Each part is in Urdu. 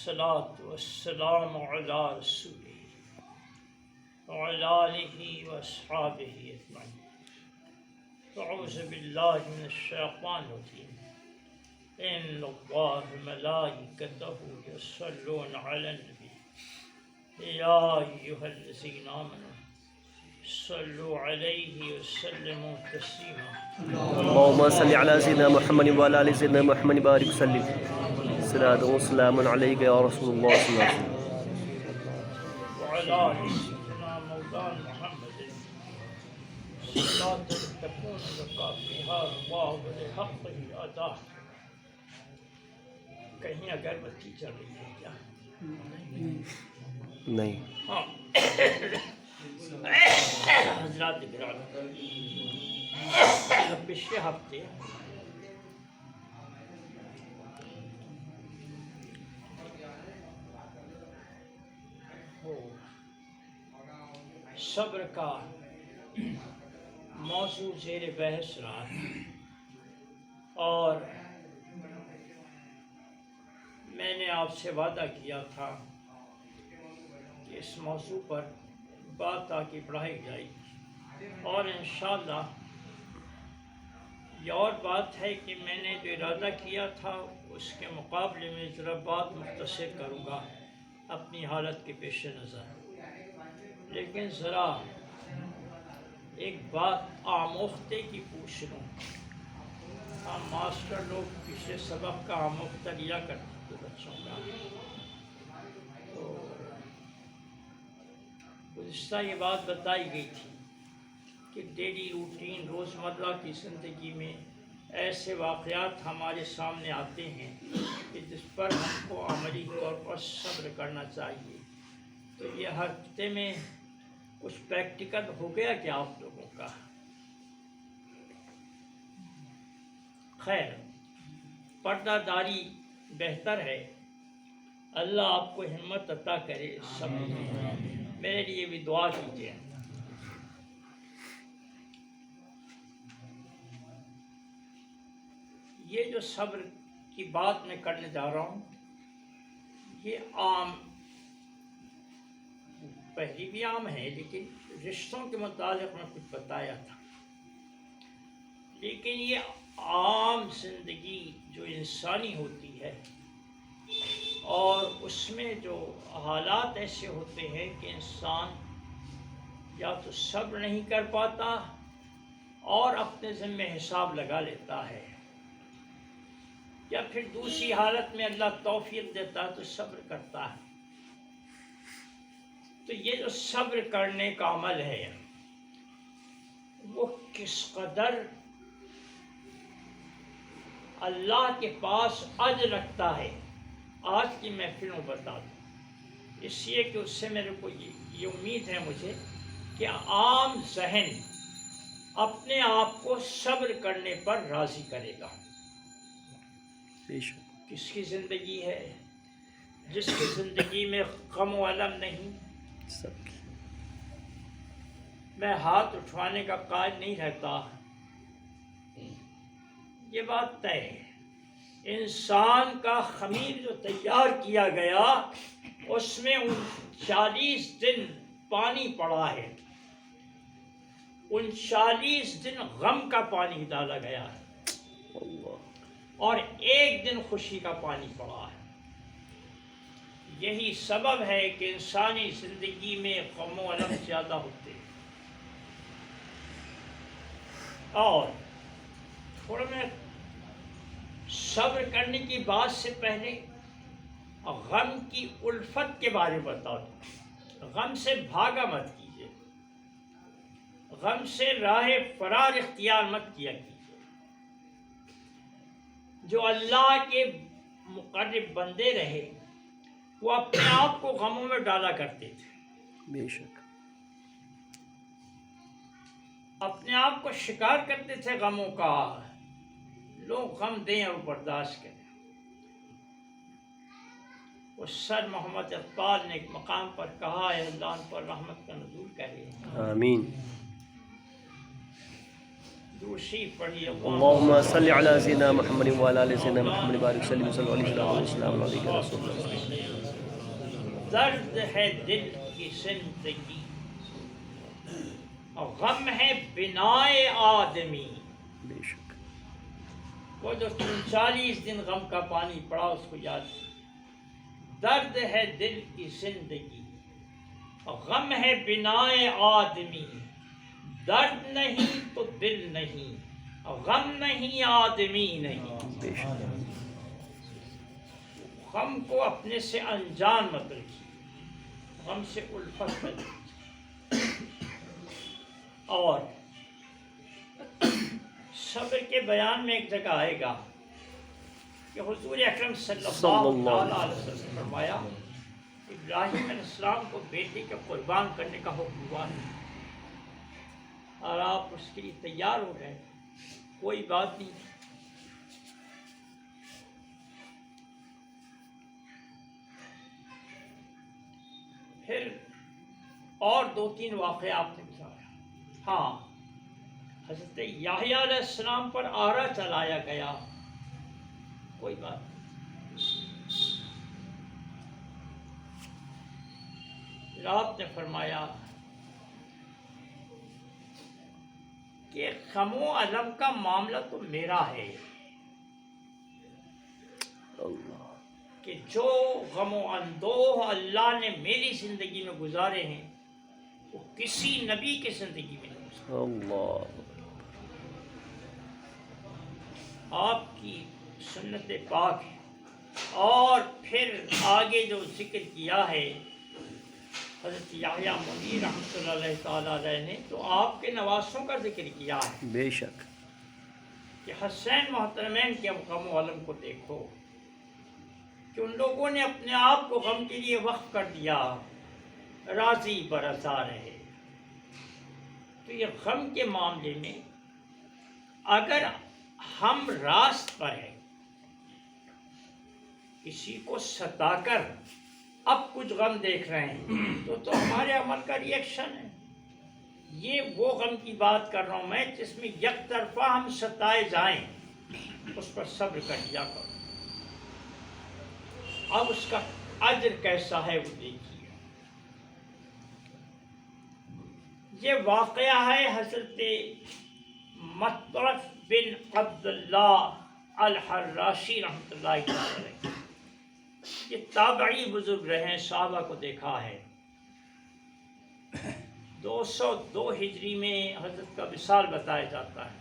والصلاة والسلام على رسوله وعلى آله وأصحابه أجمعين أعوذ بالله من الشيطان الرجيم إن الله ملائكته يصلون على النبي يا أيها الذين آمنوا صلوا عليه وسلموا تسليما اللهم صل على سيدنا محمد وعلى ال سيدنا محمد بارك وسلم صلاة وسلام عليك يا رسول الله صلى الله عليه وسلم وعلى آل سيدنا مولانا محمد صلاة تكون لك بها الله ولحقه أداء. کہیں اگربتی چل رہی ہے کیا؟ نہیں. ہاں حضرات گرامی، پچھلے ہفتے صبر کا موضوع زیر بحث رہا اور میں نے آپ سے وعدہ کیا تھا کہ اس موضوع پر بات آگے بڑھائی جائے گی اور انشاءاللہ یہ اور بات ہے کہ میں نے جو ارادہ کیا تھا اس کے مقابلے میں ذرا بات مختصر کروں گا اپنی حالت کے پیش نظر، لیکن ذرا ایک بات آموختے کی پوچھ لوں. ہم ماسٹر لوگ پچھلے سبق کا آموختہ لیا کرتے تھے بچوں کا، تو گزشتہ یہ بات بتائی گئی تھی کہ ڈیلی روٹین روزمرہ کی زندگی میں ایسے واقعات ہمارے سامنے آتے ہیں کہ جس پر ہم کو عملی طور پر صبر کرنا چاہیے. تو یہ ہفتے میں کچھ پریکٹیکل ہو گیا کیا آپ لوگوں کا؟ خیر، پردہ داری بہتر ہے. اللہ آپ کو ہمت عطا کرے. صبر میرے لیے بھی دعا کیجیے. یہ جو صبر کی بات میں کرنے جا رہا ہوں یہ عام، پہلی بھی عام ہے لیکن رشتوں کے متعلق میں کچھ بتایا تھا، لیکن یہ عام زندگی جو انسانی ہوتی ہے اور اس میں جو حالات ایسے ہوتے ہیں کہ انسان یا تو صبر نہیں کر پاتا اور اپنے ذمہ حساب لگا لیتا ہے، یا پھر دوسری حالت میں اللہ توفیق دیتا ہے تو صبر کرتا ہے. تو یہ جو صبر کرنے کا عمل ہے وہ کس قدر اللہ کے پاس اجر رکھتا ہے آج کی محفلوں بتا دوں، اس لیے کہ اس سے میرے کو یہ امید ہے مجھے کہ عام ذہن اپنے آپ کو صبر کرنے پر راضی کرے گا. کس کی زندگی ہے جس کی زندگی میں غم و الم نہیں؟ میں ہاتھ اٹھوانے کا قائل نہیں رہتا، یہ بات طے ہے. انسان کا خمیر جو تیار کیا گیا اس میں 39 دن پانی پڑا ہے، 39 دن غم کا پانی ڈالا گیا ہے اور 1 دن خوشی کا پانی پڑا ہے. یہی سبب ہے کہ انسانی زندگی میں غم و الم زیادہ ہوتے ہیں. اور تھوڑا میں صبر کرنے کی بات سے پہلے غم کی الفت کے بارے میں بتا دوں. غم سے بھاگا مت کیجیے، غم سے راہ فرار اختیار مت کیا کیجیے. جو اللہ کے مقرب بندے رہے وہ اپنے آپ کو غموں میں ڈالا کرتے تھے، بے شک اپنے آپ کو شکار کرتے تھے غموں کا. لوگ غم دیں اور برداشت کریں. وہ سر محمد اقبال نے ایک مقام پر کہا ہے اللہ ان پر رحمت کا نزول کرے. آمین. دوسری پڑھی اللهم صل على سيدنا محمد وعلى ال سيدنا محمد وبارك وسلم صلى الله عليه وسلم عليك يا رسول الله. درد ہے دل کی زندگی، غم ہے بنائے آدمی. بے شک. وہ جو 39 دن غم کا پانی پڑا اس کو یاد. درد ہے دل کی زندگی، غم ہے بنائے آدمی. درد نہیں تو دل نہیں، غم نہیں آدمی نہیں. بے شک. غم کو اپنے سے انجان مت رکھیے، غم سے الفت رکھیے. اور صبر کے بیان میں ایک جگہ آئے گا کہ حضور اکرم صلی اللہ علیہ وسلم نے فرمایا ابراہیم علیہ السلام کو بیٹے کے قربان کرنے کا حکم ہوا ہے اور آپ اس کے لیے تیار ہو گئے، کوئی بات نہیں. پھر اور 2-3 واقعے آپ نے بتایا. ہاں، حضرت یحییٰ علیہ السلام پر آرا چلایا گیا، کوئی بات نہیں. پھر آپ نے فرمایا کہ غم و الم کا معاملہ تو میرا ہے، کہ جو غم و اندوہ اللہ نے میری زندگی میں گزارے ہیں وہ کسی نبی کی زندگی میں نہیں گزارے. اللہ. آپ کی سنت پاک ہے. اور پھر آگے جو ذکر کیا ہے حضرت یحییٰ منیر رحمۃ اللہ تعالیٰ علیہ نے، تو آپ کے نواسوں کا ذکر کیا ہے بے شک. کہ حسین محترمین کے غم و الم کو دیکھو کہ ان لوگوں نے اپنے آپ کو غم کے لیے وقف کر دیا، راضی برضا رہے. تو یہ غم کے معاملے میں اگر ہم راست پر ہیں، کسی کو ستا کر اب کچھ غم دیکھ رہے ہیں تو ہمارے عمل کا ریئیکشن ہے. یہ وہ غم کی بات کر رہا ہوں میں جس میں یک طرفہ ہم ستائے جائیں، اس پر صبر کر لیا کرو. اب اس کا اجر کیسا ہے وہ دیکھیے. یہ واقعہ ہے حضرت مطرف بن عبداللہ الحراشی رحمۃ اللہ علیہ. یہ تابعی بزرگ رہے، صحابہ کو دیکھا ہے. 202 ہجری میں حضرت کا وصال بتایا جاتا ہے.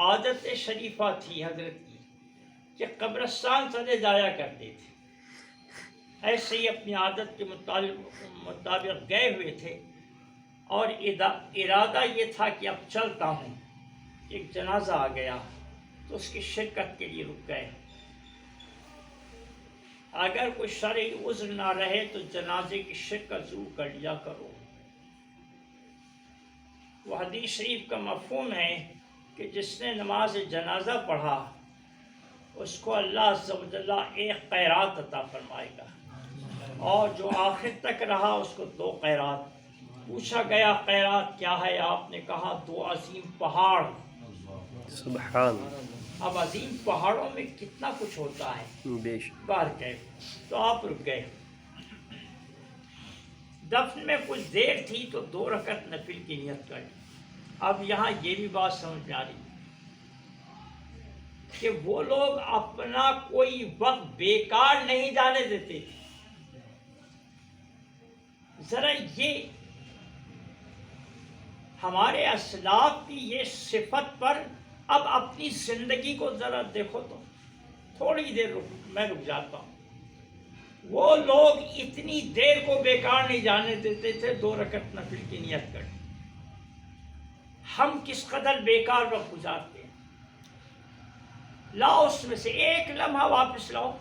عادت شریفہ تھی حضرت کی کہ قبرستان چلے جایا کرتے تھے. ایسے ہی اپنی عادت کے مطابق گئے ہوئے تھے اور ارادہ یہ تھا کہ اب چلتا ہوں. ایک جنازہ آ گیا تو اس کی شرکت کے لیے رک گئے. اگر کوئی شرعی عذر نہ رہے تو جنازے کی شرکت ضرور کر لیا کرو. وہ حدیث شریف کا مفہوم ہے کہ جس نے نماز جنازہ پڑھا اس کو اللہ عز و جل ایک قیرات عطا فرمائے گا، اور جو آخر تک رہا اس کو 2 قیرات. پوچھا گیا قیرات کیا ہے؟ آپ نے کہا 2 عظیم پہاڑ. سبحان. اب عظیم پہاڑوں میں کتنا کچھ ہوتا ہے. بے شک. باہر گئے تو آپ رک گئے. دفن میں کچھ دیر تھی تو 2 رکعت نفل کی نیت کر لی. اب یہاں یہ بھی بات سمجھ میں آ رہی کہ وہ لوگ اپنا کوئی وقت بیکار نہیں جانے دیتے تھے. ذرا یہ ہمارے اسلاف کی یہ صفت پر اب اپنی زندگی کو ذرا دیکھو تو. تھوڑی دیر میں رک جاتا ہوں. وہ لوگ اتنی دیر کو بیکار نہیں جانے دیتے تھے 2 رکعت نفل کی نیت کر. ہم کس قدر بیکار وقت گزارتے ہیں. لاؤ اس میں سے ایک لمحہ واپس لاؤ،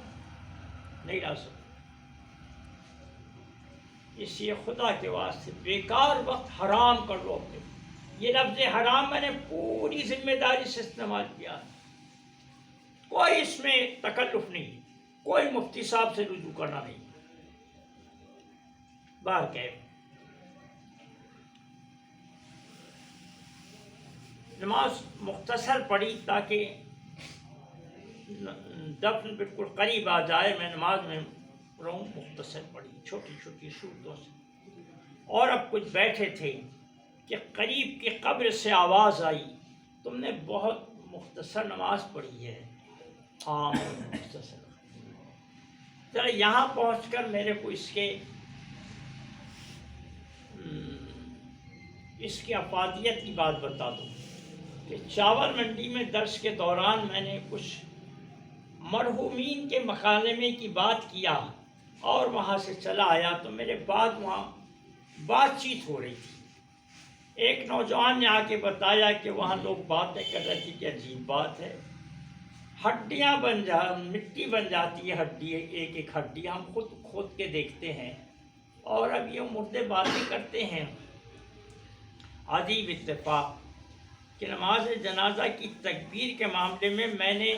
نہیں لا سکتے. اس لیے خدا کے واسطے بیکار وقت حرام کر لو. یہ لفظ حرام میں نے پوری ذمہ داری سے استعمال کیا. کوئی اس میں تکلف نہیں، کوئی مفتی صاحب سے رجوع کرنا نہیں. باہر گئے نماز مختصر پڑھی تاکہ دفن بالکل قریب آ جائے، میں نماز میں رہوں، مختصر پڑھی چھوٹی چھوٹی صورتوں سے. اور اب کچھ بیٹھے تھے کہ قریب کی قبر سے آواز آئی، تم نے بہت مختصر نماز پڑھی ہے. ہاں مختصر. ذرا یہاں پہنچ کر میرے کو اس کی افادیت کی بات بتا دو کہ چاول منڈی میں درس کے دوران میں نے کچھ مرحومین کے مکالمے کی بات کیا اور وہاں سے چلا آیا تو میرے بعد وہاں بات چیت ہو رہی تھی. ایک نوجوان نے آ کے بتایا کہ وہاں لوگ باتیں کر رہے تھے کہ عجیب بات ہے، ہڈیاں مٹی بن جاتی ہے، ہڈی ایک ایک ہڈی ہم خود کھود کے دیکھتے ہیں اور اب یہ مردے باتیں کرتے ہیں. عجیب اتفاق کہ نماز جنازہ کی تکبیر کے معاملے میں نے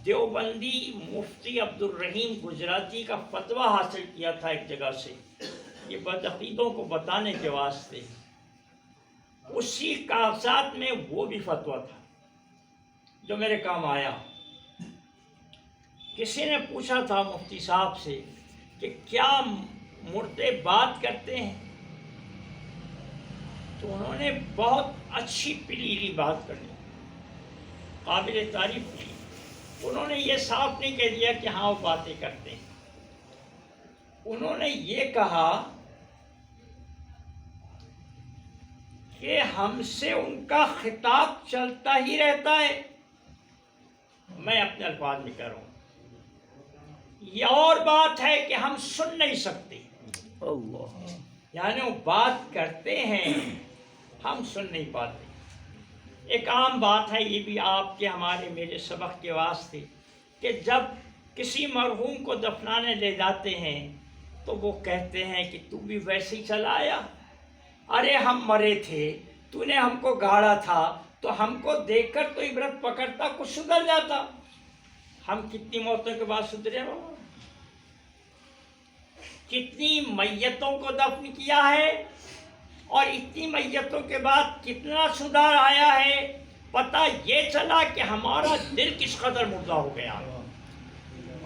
دیوبندی مفتی عبدالرحیم گجراتی کا فتویٰ حاصل کیا تھا ایک جگہ سے، یہ بدعقیدوں کو بتانے کے واسطے. اسی کاغذات میں وہ بھی فتویٰ تھا جو میرے کام آیا. کسی نے پوچھا تھا مفتی صاحب سے کہ کیا مردے بات کرتے ہیں، تو انہوں نے بہت اچھی پلیلی بات کرنی، قابل تعریف کی. انہوں نے یہ صاف نہیں کہہ دیا کہ ہاں وہ باتیں کرتے ہیں، انہوں نے یہ کہا کہ ہم سے ان کا خطاب چلتا ہی رہتا ہے. میں اپنے الفاظ میں کہہ رہا ہوں، یہ اور بات ہے کہ ہم سن نہیں سکتے. اللہ، یعنی وہ بات کرتے ہیں، ہم سن نہیں پاتے. ایک عام بات ہے، یہ بھی آپ کے ہمارے میرے سبق کے واسطے، کہ جب کسی مرحوم کو دفنانے لے جاتے ہیں تو وہ کہتے ہیں کہ تو بھی ویسے ہی چلا آیا. ارے ہم مرے تھے، تو نے ہم کو گاڑا تھا تو ہم کو دیکھ کر تو عبرت پکڑتا، کچھ سدھر جاتا. ہم کتنی موتوں کے بعد سدھرے ہو، کتنی میتوں کو دفن کیا ہے اور اتنی میتوں کے بعد کتنا سدھار آیا ہے. پتہ یہ چلا کہ ہمارا دل کس قدر مردہ ہو گیا.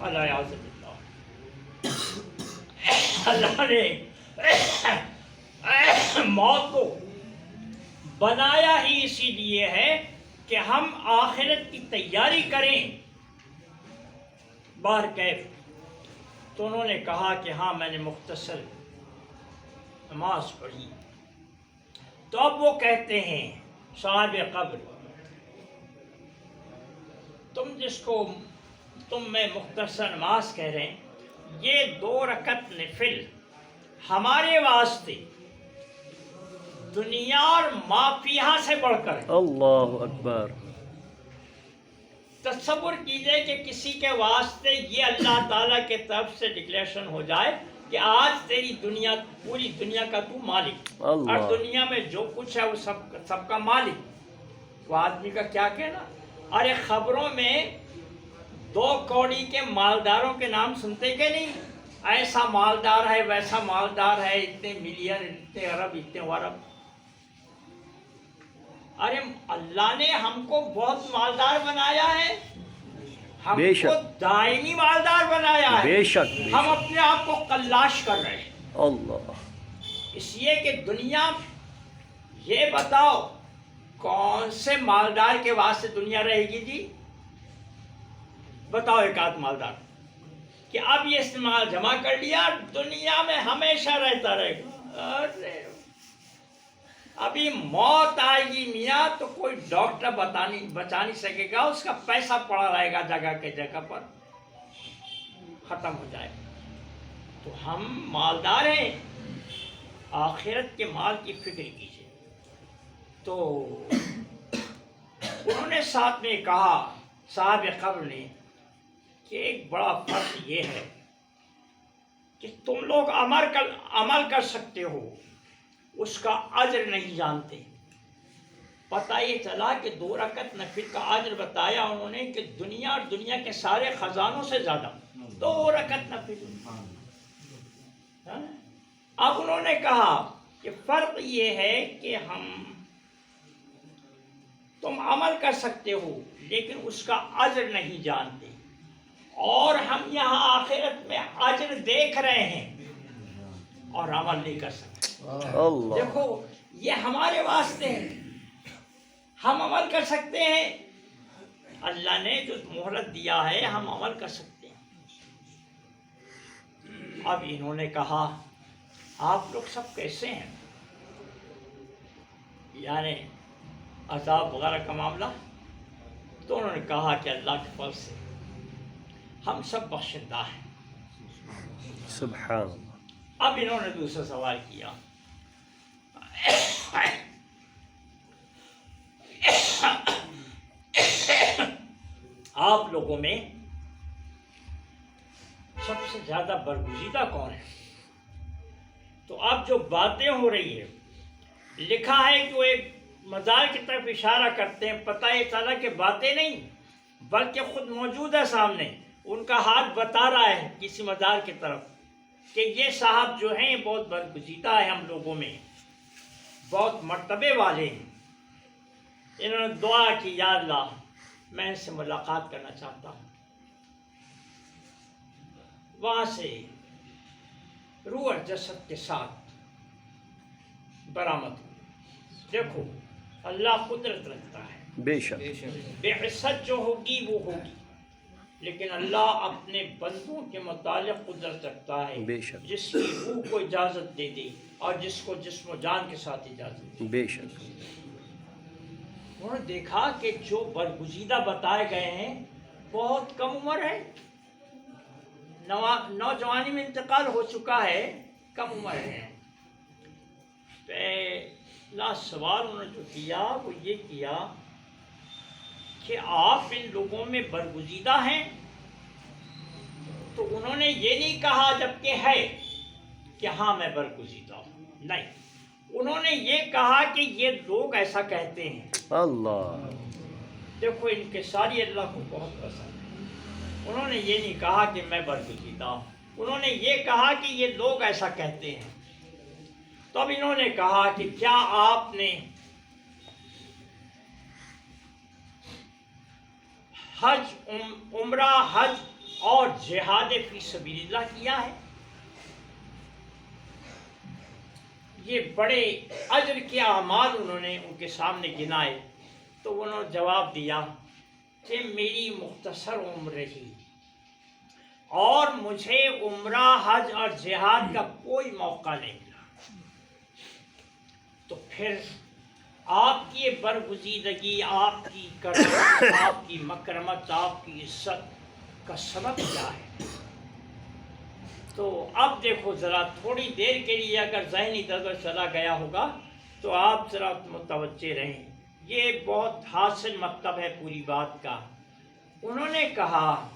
اللہ نے موت کو بنایا ہی اسی لیے ہے کہ ہم آخرت کی تیاری کریں. باہر کیف تو انہوں نے کہا کہ ہاں میں نے مختصر نماز پڑھی. تو اب وہ کہتے ہیں صاحب قبر، تم میں مختصر نماز کہہ رہے ہیں، یہ 2 رکعت نفل ہمارے واسطے دنیا اور مافیہ سے بڑھ کر ہے. اللہ اکبر. تصور کیجئے کہ کسی کے واسطے یہ اللہ تعالیٰ کے طرف سے ڈکلیریشن ہو جائے کہ آج تیری دنیا، پوری دنیا کا تو مالک، اور دنیا میں جو کچھ ہے وہ سب کا مالک. وہ آدمی کا کیا کہنا. ارے خبروں میں 2 کوڑی کے مالداروں کے نام سنتے کہ نہیں، ایسا مالدار ہے، ویسا مالدار ہے، اتنے ملین، اتنے ارب، اتنے ورب. ارے اللہ نے ہم کو بہت مالدار بنایا ہے، ہم کو دائمی مالدار بنایا ہے. بے شک ہم اپنے آپ کو قلاش کر رہے ہیں. اللہ، اس لیے کہ دنیا، یہ بتاؤ کون سے مالدار کے واسطے دنیا رہے گی جی؟ بتاؤ ایک آدھ مالدار کہ اب یہ استعمال جمع کر لیا، دنیا میں ہمیشہ رہتا رہے گا. ارے ابھی موت آئے گی میاں تو کوئی ڈاکٹر بچا نہیں سکے گا، اس کا پیسہ پڑا رہے گا جگہ کے جگہ پر، ختم ہو جائے گا. تو ہم مالدار ہیں، آخرت کے مال کی فکر کیجیے. تو انہوں نے ساتھ میں کہا صاحب قبر نے کہ ایک بڑا فرق یہ ہے کہ تم لوگ عمل کر سکتے ہو، اس کا اجر نہیں جانتے. پتہ یہ چلا کہ 2 رکعت نفل کا اجر بتایا انہوں نے کہ دنیا اور دنیا کے سارے خزانوں سے زیادہ 2 رکعت نفل. اب انہوں نے کہا کہ فرق یہ ہے کہ ہم تم عمل کر سکتے ہو لیکن اس کا اجر نہیں جانتے، اور ہم یہاں آخرت میں اجر دیکھ رہے ہیں اور عمل نہیں کر سکتے۔ اللہ دیکھو یہ ہمارے واسطے ہے، ہم عمل کر سکتے ہیں، اللہ نے جو مہلت دیا ہے ہم عمل کر سکتے ہیں۔ اب انہوں نے کہا آپ لوگ سب کیسے ہیں، یعنی عذاب وغیرہ کا معاملہ؟ تو انہوں نے کہا کہ اللہ کے فضل سے ہم سب بخشندہ ہیں۔ سبحان اللہ۔ اب انہوں نے دوسرا سوال کیا، آپ لوگوں میں سب سے زیادہ برگزیدہ کون ہے؟ تو اب جو باتیں ہو رہی ہے، لکھا ہے کہ وہ ایک مزار کی طرف اشارہ کرتے ہیں، پتہ یہ چلا کہ باتیں نہیں بلکہ خود موجود ہے سامنے، ان کا ہاتھ بتا رہا ہے کسی مزار کی طرف کہ یہ صاحب جو ہیں بہت برگزیدہ ہے ہم لوگوں میں، بہت مرتبے والے ہیں۔ انہوں نے دعا کی، یا اللہ میں ان سے ملاقات کرنا چاہتا ہوں۔ وہاں سے روح اور جسد کے ساتھ برآمد ہوئی۔ دیکھو اللہ قدرت رکھتا ہے، بے شک بے عزت جو ہوگی وہ ہوگی، لیکن اللہ اپنے بندوں کے متعلق قدرت رکھتا ہے، بے شک جس کی روح کو اجازت دے دے اور جس کو جسم و جان کے ساتھ اجازت دے۔ بے شک انہوں نے دیکھا کہ جو برگزیدہ بتائے گئے ہیں بہت کم عمر ہے، نوجوانی میں انتقال ہو چکا ہے، کم عمر ہے۔ پہلا سوال انہوں نے جو کیا وہ یہ کیا کہ آپ ان لوگوں میں برگزیدہ ہیں؟ تو انہوں نے یہ نہیں کہا جبکہ ہے کہ ہاں میں برگزیدہ ہوں، نہیں، انہوں نے یہ کہا کہ یہ لوگ ایسا کہتے ہیں۔ اللہ دیکھو ان کے ساری اللہ کو بہت پسند ہے۔ انہوں نے یہ نہیں کہا کہ میں برگزیدہ ہوں، انہوں نے یہ کہا کہ یہ لوگ ایسا کہتے ہیں۔ تو اب انہوں نے کہا کہ کیا آپ نے حج، عمرہ، حج اور جہاد فی سبیل اللہ کیا ہے؟ یہ بڑے اجر کے اعمال انہوں نے ان کے سامنے گنائے، تو انہوں نے جواب دیا کہ میری مختصر عمر رہی اور مجھے عمرہ، حج اور جہاد کا کوئی موقع نہیں ملا، تو پھر آپ کی یہ برگزیدگی، آپ کی کرامت، آپ کی مکرمت، آپ کی عزت کا سبب کیا ہے؟ تو اب دیکھو ذرا تھوڑی دیر کے لیے اگر ذہن ادھر چلا گیا ہوگا تو آپ ذرا متوجہ رہیں، یہ بہت حاصل مطلب ہے پوری بات کا۔ انہوں نے کہا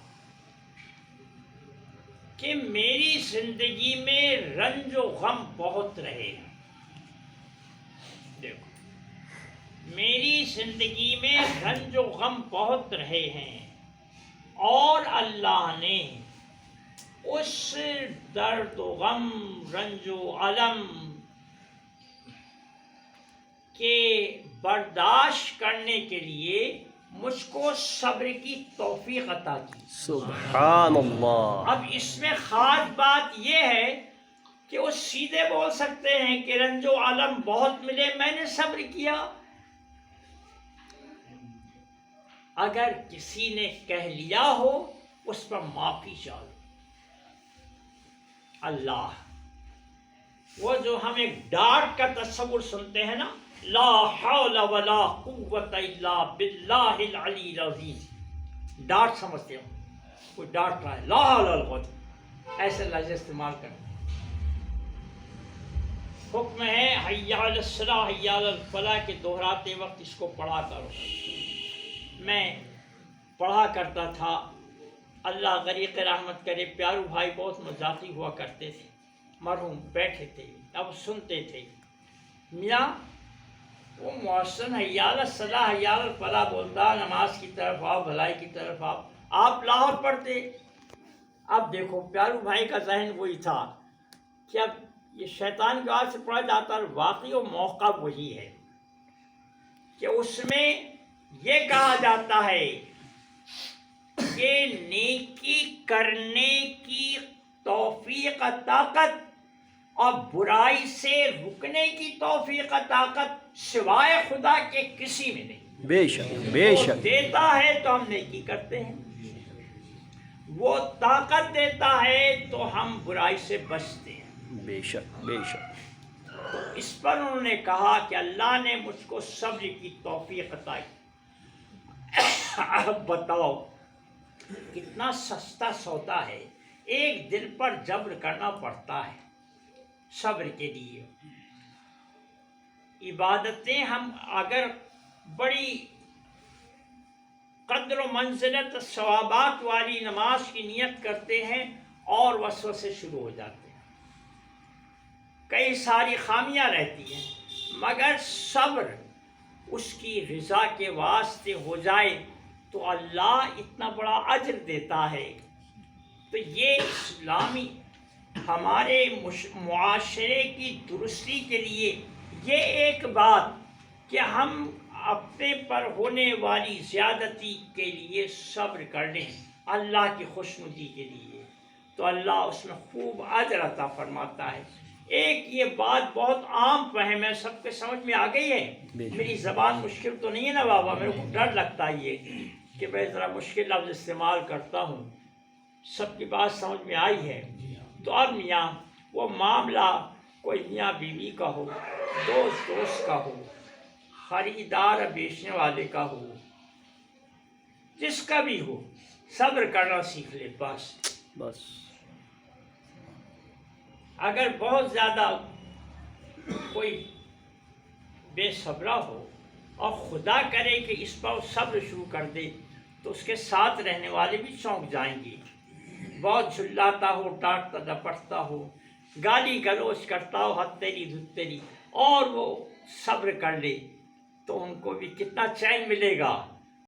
کہ میری زندگی میں رنج و غم بہت رہے، دیکھو میری زندگی میں رنج و غم بہت رہے ہیں، اور اللہ نے اس درد و غم، رنج و علم کے برداشت کرنے کے لیے مجھ کو صبر کی توفیق عطا کی۔ سبحان اللہ۔ اب اس میں خاص بات یہ ہے کہ وہ سیدھے بول سکتے ہیں کہ رنج و علم بہت ملے، میں نے صبر کیا۔ اگر کسی نے کہہ لیا ہو اس پر معافی چاہو۔ اللہ وہ جو ہم ایک ڈانٹ کا تصور سنتے ہیں نا، لا حول ولا قوت الا باللہ العلی العظیم، ڈانٹ سمجھتے ہو، کوئی ڈانٹ رہا ہے، لا حول ولا قوت، ایسے لفظ استعمال کریں۔ حکم ہے حی علی الصلاۃ حی علی الفلاح کے دہراتے وقت اس کو پڑھا کرو۔ میں پڑھا کرتا تھا، اللہ غریق رحمت کرے، پیارو بھائی بہت مزاقی ہوا کرتے تھے، مرحوم بیٹھے تھے، اب سنتے تھے، میاں وہ محسن حی علی الصلاۃ حی علی الفلاح بولتا، نماز کی طرف آؤ، بھلائی کی طرف آؤ، آپ لاہور پڑھتے۔ اب دیکھو پیارو بھائی کا ذہن وہی تھا کہ اب یہ شیطان کی آواز سے پڑھا جاتا ہے، واقعی وہ موقع وہی ہے کہ اس میں یہ کہا جاتا ہے کہ نیکی کرنے کی توفیق طاقت اور برائی سے رکنے کی توفیق طاقت سوائے خدا کے کسی میں نہیں۔ بے شک بے وہ شک دیتا ہے تو ہم نیکی کرتے ہیں، وہ طاقت دیتا ہے تو ہم برائی سے بچتے ہیں۔ بے شک بے شک تو اس پر انہوں نے کہا کہ اللہ نے مجھ کو صبر کی توفیق عطا کی۔ اب بتاؤ کتنا سستا سودا ہے، ایک دل پر جبر کرنا پڑتا ہے صبر کے لیے۔ عبادتیں ہم اگر بڑی قدر و منزلت ثوابات والی نماز کی نیت کرتے ہیں اور وسوسے شروع ہو جاتے ہیں، کئی ساری خامیاں رہتی ہیں، مگر صبر اس کی رضا کے واسطے ہو جائے تو اللہ اتنا بڑا اجر دیتا ہے۔ تو یہ اسلامی ہمارے معاشرے کی درستی کے لیے یہ ایک بات کہ ہم اپنے پر ہونے والی زیادتی کے لیے صبر کر لیں اللہ کی خوشنودی کے لیے، تو اللہ اس میں خوب اجر عطا فرماتا ہے۔ ایک یہ بات بہت عام فہم ہے، سب کے سمجھ میں آ گئی ہے۔ میری زبان مشکل تو نہیں ہے نا بابا، میرے کو ڈر لگتا ہے یہ کہ میں ذرا مشکل لفظ استعمال کرتا ہوں، سب کی بات سمجھ میں آئی ہے۔ تو اب میاں وہ معاملہ کوئی میاں بیوی کا ہو، دوست کا ہو، خریدار بیچنے والے کا ہو، جس کا بھی ہو، صبر کرنا سیکھ لے بس۔ بس اگر بہت زیادہ کوئی بے صبرا ہو اور خدا کرے کہ اس پر صبر شروع کر دے تو اس کے ساتھ رہنے والے بھی چونک جائیں گے۔ بہت جھلاتا ہو، ڈانٹتا ڈپٹتا ہو، گالی گلوچ کرتا ہو، ہت تیری دھت تیری، اور وہ صبر کر لے تو ان کو بھی کتنا چین ملے گا۔